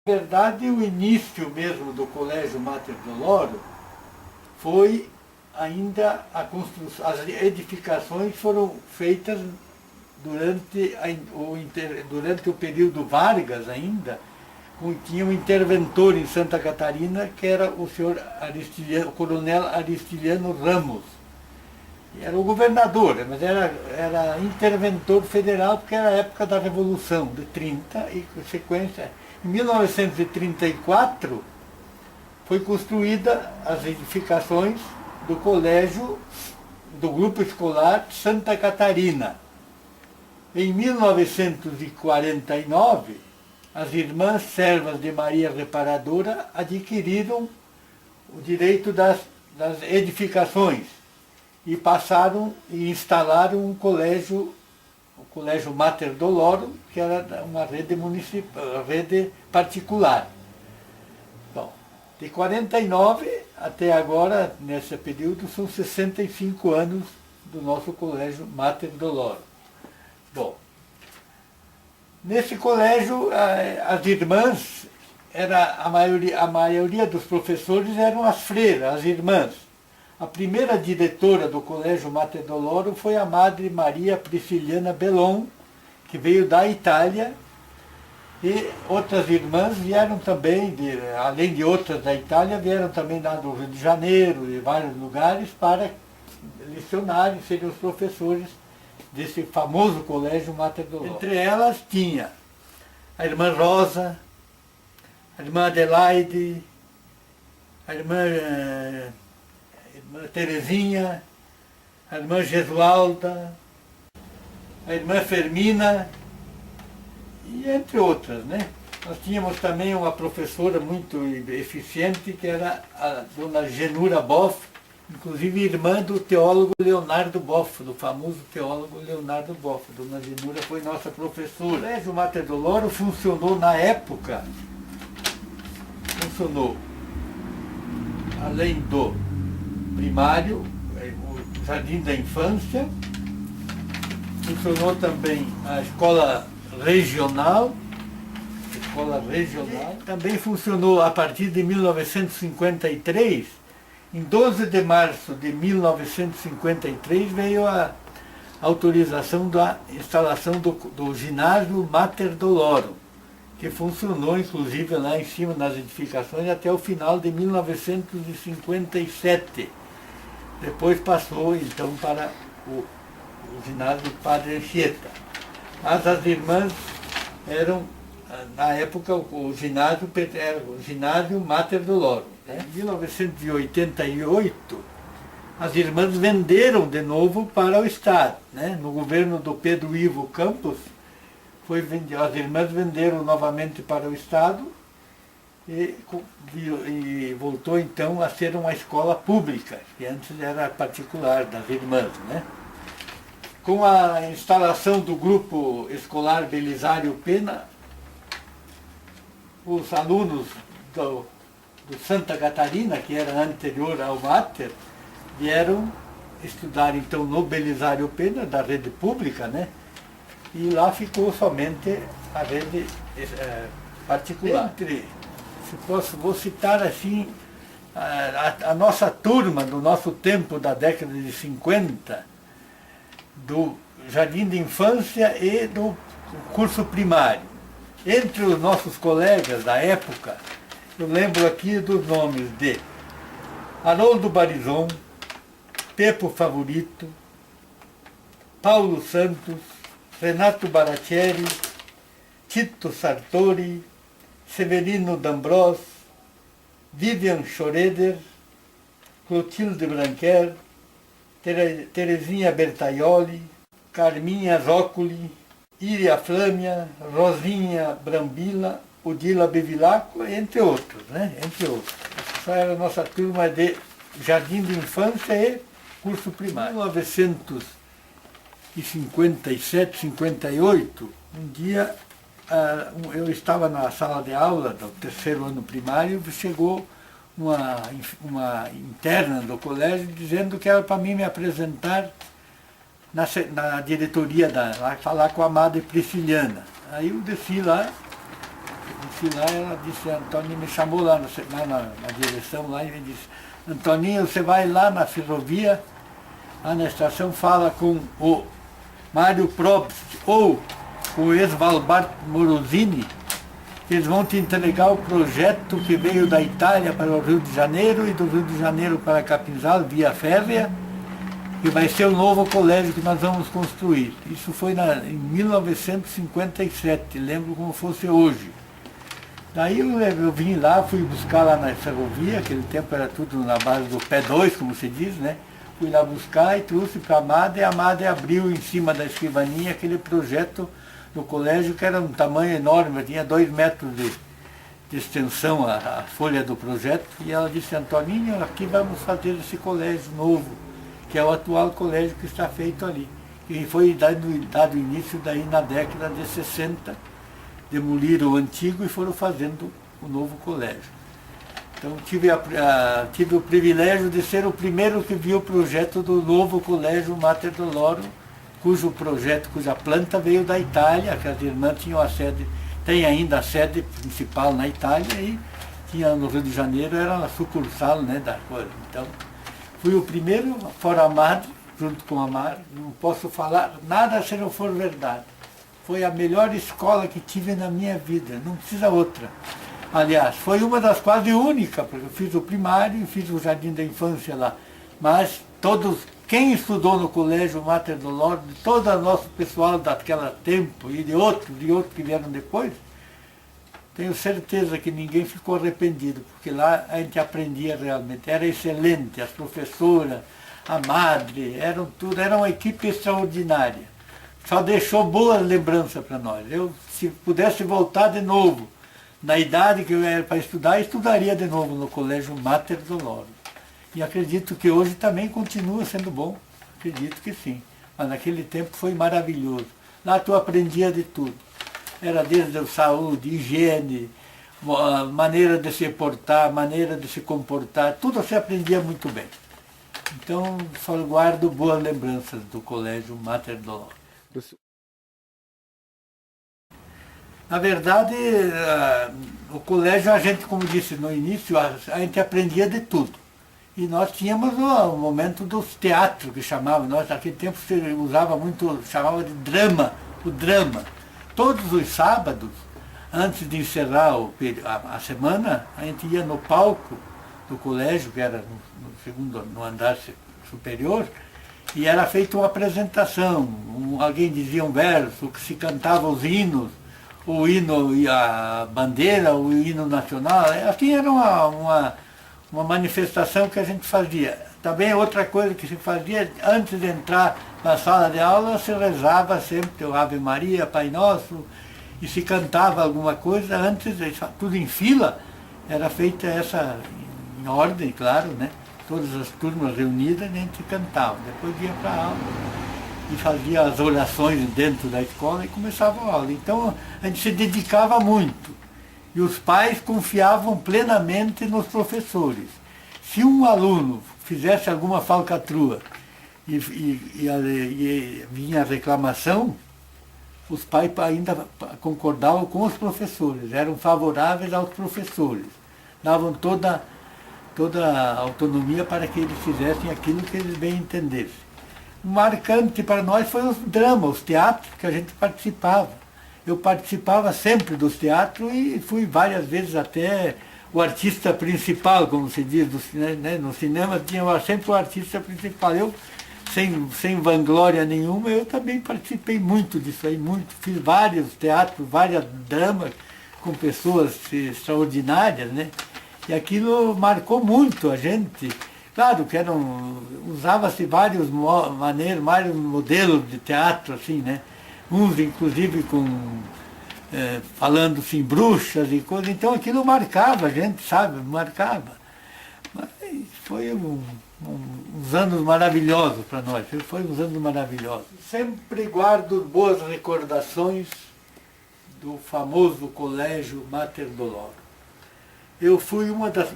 Na verdade, o início mesmo do Colégio Mater Doloro foi ainda a construção, as edificações foram feitas durante o período Vargas ainda. Tinha um interventor em Santa Catarina que era o o coronel Aristiliano Ramos. Era o governador, mas era interventor federal porque era a época da Revolução de 30 e sequência. Em 1934 foi construída as edificações do colégio, do grupo escolar Santa Catarina. Em 1949, as irmãs servas de Maria Reparadora adquiriram o direito das edificações e passaram e instalaram um colégio, o Colégio Mater Doloro, que era uma rede particular. Bom, de 49 até agora, nesse período, são 65 anos do nosso Colégio Mater Doloro. Bom, nesse colégio, as irmãs, a maioria dos professores eram as freiras, as irmãs. A primeira diretora do Colégio Mater Doloro foi a Madre Maria Prisciliana Bellon, que veio da Itália, e outras irmãs vieram também, além de outras da Itália, vieram também lá do Rio de Janeiro e vários lugares para lecionar e serem os professores desse famoso Colégio Mater Doloro. Entre elas tinha a irmã Rosa, a irmã Adelaide, a irmã Terezinha, a irmã Gesualda, a irmã Fermina, e entre outras, né? Nós tínhamos também uma professora muito eficiente, que era a dona Genura Boff, inclusive irmã do teólogo Leonardo Boff, do famoso teólogo Leonardo Boff. Dona Genura foi nossa professora. O Colégio Mater Doloro funcionou na época, além do primário, o Jardim da Infância, funcionou também a escola regional, também funcionou a partir de 1953. Em 12 de março de 1953 veio a autorização da instalação do ginásio Mater Doloro, que funcionou inclusive lá em cima nas edificações até o final de 1957. Depois passou então para o ginásio Padre Anchieta. Mas as irmãs eram, na época, o ginásio era o ginásio Mater Doloro. Em 1988, as irmãs venderam de novo para o Estado. Né? No governo do Pedro Ivo Campos, as irmãs venderam novamente para o Estado e voltou então a ser uma escola pública, que antes era particular das irmãs. Né? Com a instalação do grupo escolar Belisário Pena, os alunos do Santa Catarina, que era anterior ao Mater, vieram estudar então no Belisário Pena, da rede pública, né? E lá ficou somente a rede particular. Vou citar assim, a nossa turma do nosso tempo, da década de 50, do Jardim de Infância e do curso primário. Entre os nossos colegas da época, eu lembro aqui dos nomes de Haroldo Barizon, Pepo Favorito, Paulo Santos, Renato Baratieri, Tito Sartori, Severino D'Ambros, Vivian Schroeder, Clotilde Branquer, Terezinha Bertaioli, Carminha Zócoli, Iria Flâmia, Rosinha Brambila, Odila Bevilacqua, entre outros, né? Entre outros. Essa era a nossa turma de Jardim de Infância e curso primário. Em 1957, 58, um dia eu estava na sala de aula do terceiro ano primário e chegou uma interna do colégio dizendo que era para mim me apresentar na diretoria, falar com a Madre Prisciliana. Aí eu desci lá, Eu fui lá, ela disse, Antoninho me chamou lá, na direção lá e me disse, Antoninho, você vai lá na ferrovia, lá na estação, fala com o Mário Probst ou com o ex-Valbart Morosini, que eles vão te entregar o projeto que veio da Itália para o Rio de Janeiro e do Rio de Janeiro para Capinzal, via férrea, que vai ser o novo colégio que nós vamos construir. Isso foi em 1957, lembro como fosse hoje. Daí eu vim lá, fui buscar lá na ferrovia, aquele tempo era tudo na base do pé 2, como se diz, né? Fui lá buscar e trouxe para a Madre, e a Madre abriu em cima da escrivaninha aquele projeto do colégio, que era um tamanho enorme, tinha 2 metros de extensão a folha do projeto, e ela disse, Antoninho, aqui vamos fazer esse colégio novo, que é o atual colégio que está feito ali. E foi dado início daí na década de 60, demoliram o antigo e foram fazendo o novo colégio. Então tive o privilégio de ser o primeiro que viu o projeto do novo colégio Mater Doloro, cuja planta veio da Itália, que as irmãs tinham a sede, tem ainda a sede principal na Itália e tinha no Rio de Janeiro, era a sucursal, né, da coisa. Então, fui o primeiro, fora a Madre, junto com a Madre, não posso falar nada se não for verdade. Foi a melhor escola que tive na minha vida, não precisa outra. Aliás, foi uma das quase únicas, porque eu fiz o primário e fiz o jardim da infância lá. Mas quem estudou no colégio Mater Doloro, todo o nosso pessoal daquele tempo e de outros que vieram depois, tenho certeza que ninguém ficou arrependido, porque lá a gente aprendia realmente, era excelente, as professoras, a Madre, era uma equipe extraordinária. Só deixou boas lembranças para nós. Eu, se pudesse voltar de novo, na idade que eu era para estudar, estudaria de novo no colégio Mater Doloro. E acredito que hoje também continua sendo bom, acredito que sim. Mas naquele tempo foi maravilhoso. Lá tu aprendia de tudo. Era desde a saúde, higiene, maneira de se portar, maneira de se comportar, tudo você aprendia muito bem. Então, só guardo boas lembranças do colégio Mater Doloro. Na verdade, o colégio, a gente, como disse no início, a gente aprendia de tudo. E nós tínhamos o momento dos teatros, que chamavam. Nós, naquele tempo, se usava muito, chamava de drama, o drama. Todos os sábados, antes de encerrar a semana, a gente ia no palco do colégio, que era no andar superior, e era feita uma apresentação. Alguém dizia um verso, que se cantava os hinos, o hino e a bandeira, o hino nacional. Assim era uma manifestação que a gente fazia. Também outra coisa que se fazia, antes de entrar na sala de aula, se rezava sempre o Ave Maria, Pai Nosso, e se cantava alguma coisa, antes, tudo em fila, era feita essa, em ordem, claro, né? Todas as turmas reunidas, a gente cantava. Depois ia para a aula e fazia as orações dentro da escola e começava a aula. Então, a gente se dedicava muito. E os pais confiavam plenamente nos professores. Se um aluno fizesse alguma falcatrua e vinha a reclamação, os pais ainda concordavam com os professores, eram favoráveis aos professores, davam toda a autonomia para que eles fizessem aquilo que eles bem entendessem. Marcante para nós foi os dramas, os teatros que a gente participava. Eu participava sempre dos teatros e fui várias vezes até o artista principal, como se diz, né? No cinema tinha sempre o artista principal. Eu, sem vanglória nenhuma, eu também participei muito disso aí, fiz vários teatros, várias dramas com pessoas extraordinárias, né? E aquilo marcou muito a gente. Claro que usava-se vários modelos de teatro, assim, né? Uns inclusive falando assim, bruxas e coisas, então aquilo marcava a gente, sabe? Marcava. Mas foi uns anos maravilhosos para nós, foi uns anos maravilhosos. Sempre guardo boas recordações do famoso colégio Mater Doloro. Eu fui uma das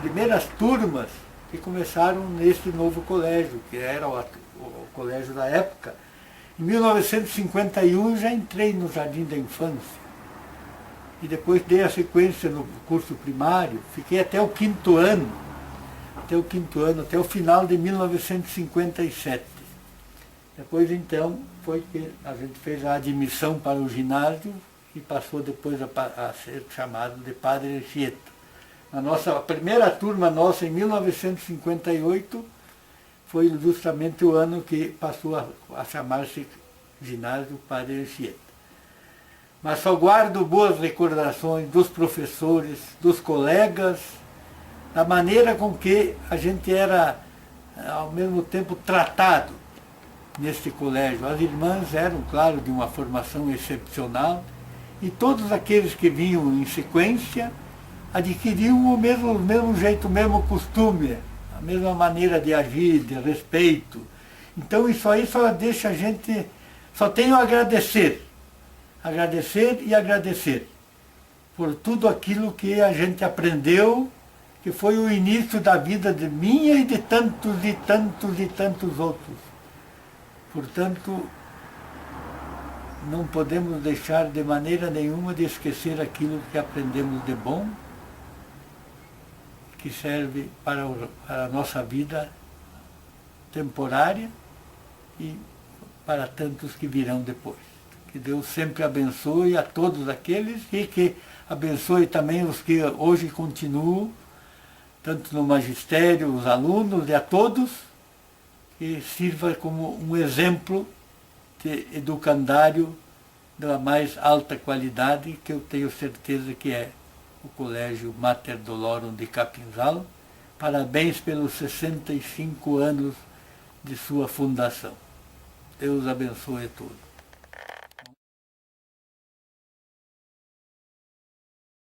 primeiras turmas que começaram nesse novo colégio, que era o colégio da época. Em 1951 já entrei no Jardim da Infância. e depois dei a sequência no curso primário, fiquei até o quinto ano, até o final de 1957. Depois então foi que a gente fez a admissão para o ginásio e passou depois a ser chamado de Padre Anchieta. A primeira turma nossa, em 1958, foi justamente o ano que passou a chamar-se Ginásio Padre Anchieta. Mas só guardo boas recordações dos professores, dos colegas, da maneira com que a gente era, ao mesmo tempo, tratado neste colégio. As irmãs eram, claro, de uma formação excepcional, e todos aqueles que vinham em sequência adquiriam o mesmo jeito, o mesmo costume, a mesma maneira de agir, de respeito. Então isso aí só deixa a gente, só tenho a agradecer e agradecer por tudo aquilo que a gente aprendeu, que foi o início da vida de minha e de tantos e tantos e tantos outros. Portanto, não podemos deixar de maneira nenhuma de esquecer aquilo que aprendemos de bom, que serve para a nossa vida temporária e para tantos que virão depois. Que Deus sempre abençoe a todos aqueles e que abençoe também os que hoje continuam, tanto no magistério, os alunos e a todos, que sirva como um exemplo de educandário da mais alta qualidade, que eu tenho certeza que é o Colégio Mater Dolorum de Capinzal. Parabéns pelos 65 anos de sua fundação. Deus abençoe a todos.